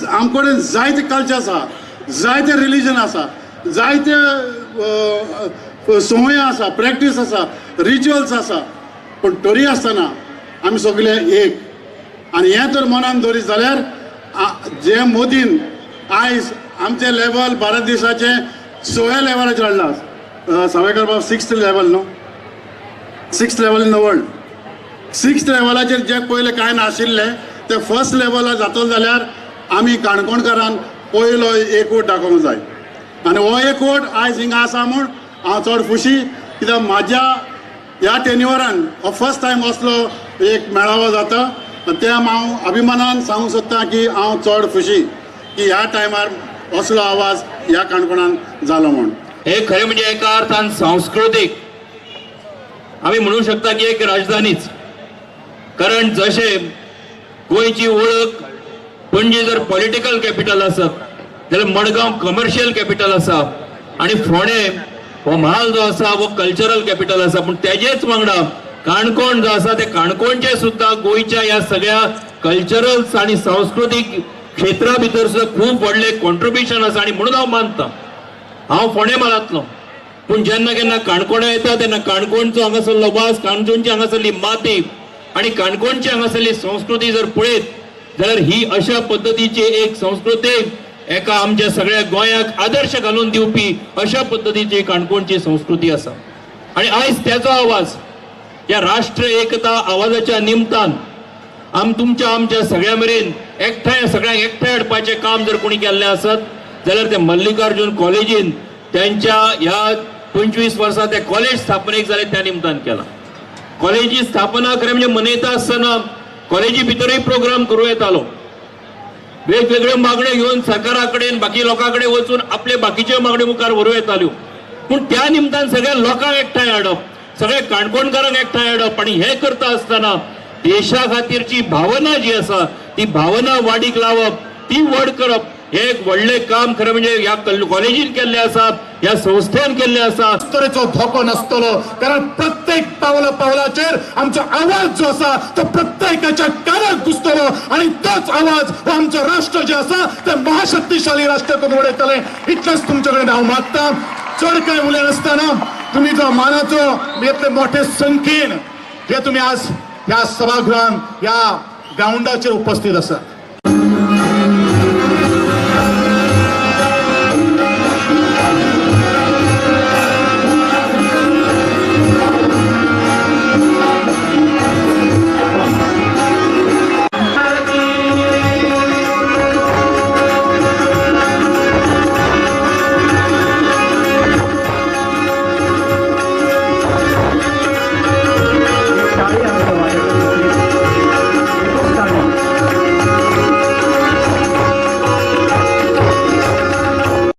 आमकडे जायते कल्चर आसा, जायते रिलीजन आसा, जायते संवय आसा, प्रॅक्टीस आसा, रिच्युअल्स आसा, पण तरी आसतना आमी सगळे एक. आनी हें तर मनान दवरीत जाल्यार जे मोदीन आयज आमचे लेवल भारत देशाचे 6व्या लेवलाचेर हाडला. सावयकर बाब 6th लेवल न्हू, 6th level in the world. 6th लेवलाचेर जे पयले कांय नाशिल्ले ते 1st लेवलार जातलो जाल्यार आमी काणकोणकारान पयलो एकवट दाखोवंक जाय. आनी हो एकवट आयज हिंगा आसा म्हूण हांव चड खुशी, कित्याक म्हाज्या ह्या टेन्युअरान हो फर्स्ट टायम असलो एक मेळावो जाता. ते हांव अभिमानान सांगूंक सोदतां की हांव चड खुशी की ह्या टायमार असलो आवाज ह्या काणकोणान जालो म्हूण. हे खरें म्हणजे एका अर्थान सांस्कृतीक आमी म्हणू शकता की एक राजधानीच. कारण जशे गोंयची वळख पणजी जर पॉलिटिकल कॅपिटल आसत जाल्यार मडगांव कमर्शियल कॅपिटल आसा आणि फोंडे हो म्हाल जो आसा वो कल्चरल कॅपिटल आसा. पण तेजेच वांगडा काणकोण जो आसा ते काणकोणचे सुद्धा गोंयच्या ह्या सगळ्या कल्चरल्स आणि सांस्कृतिक क्षेत्रा भितर सुद्धा खूप व्हडले कॉन्ट्रिब्युशन आसा. आणि म्हणून हांव मानता, हांव फोंडे म्हालांतलो, पूण जेन्ना केन्ना काणकोणा येता तेन्ना काणकोणचो हांगासरलो वास, काणकोणची हांगासरली माती आणि काणकोणची हांगासरली संस्कृती जर पळयत जाल्यार ही अशा पद्धतीची एक संस्कृती एका आमच्या सगळ्या गोंयाक आदर्श घालून दिवपी अशा पद्धतीची काणकोणची संस्कृती आसा. आणि आयज त्याचो आवाज या राष्ट्र एकता आवाजाच्या निमतान आमच्या सगळ्या मेरेन एकठांय सगळ्यांक एकठांय हाडपाचें काम जर कोणी केल्लें आसत जाल्यार ते मल्लिकार्जुन कॉलेजीन त्यांच्या ह्या 25 वर्सां ते कॉलेज स्थापनेक जाले त्या निमतान केला. कॉलेजी स्थापना खरें म्हणजे मनयता आसतना कॉलेजी भितरूय प्रोग्राम करूं येतालो, वेगवेगळ्यो मागण्यो घेवन सरकारा कडेन बाकी लोकां कडेन वचून आपले बाकीच्यो मागण्यो मुखार व्हरूं येताल्यो. पूण त्या निमतान सगळ्या लोकांक एकठांय हाडप, सगळे काणकोणकारांक एकठांय हाडप आणि हे करता आसतना देशा खातीरची भावना जी आसा ती भावना वाडीक लावप, ती व्हड करप, हे एक व्हडलें काम खरें म्हणजे ह्या कॉलेजीन केल्लें आसा, ह्या संस्थेन केल्लें आसा. तरेचो धोको नासतलो, कारण प्रत्येक पावलाचेर आमचो आवाज जो आसा तो प्रत्येकाच्या कानाक घुसतलो आणि तोच आवाज हो आमचो राष्ट्र जे आसा ते महाशक्तिशाली राष्ट्र करून उडयतले. इतलेंच तुमचे कडेन हांव मागतां. चड कांय उलय नासतना तुम्ही जो मानाचो येतले मोठे संख्येन हे तुम्ही आज ह्या सभागृहान ह्या ग्राउंडाचेर उपस्थित आसात.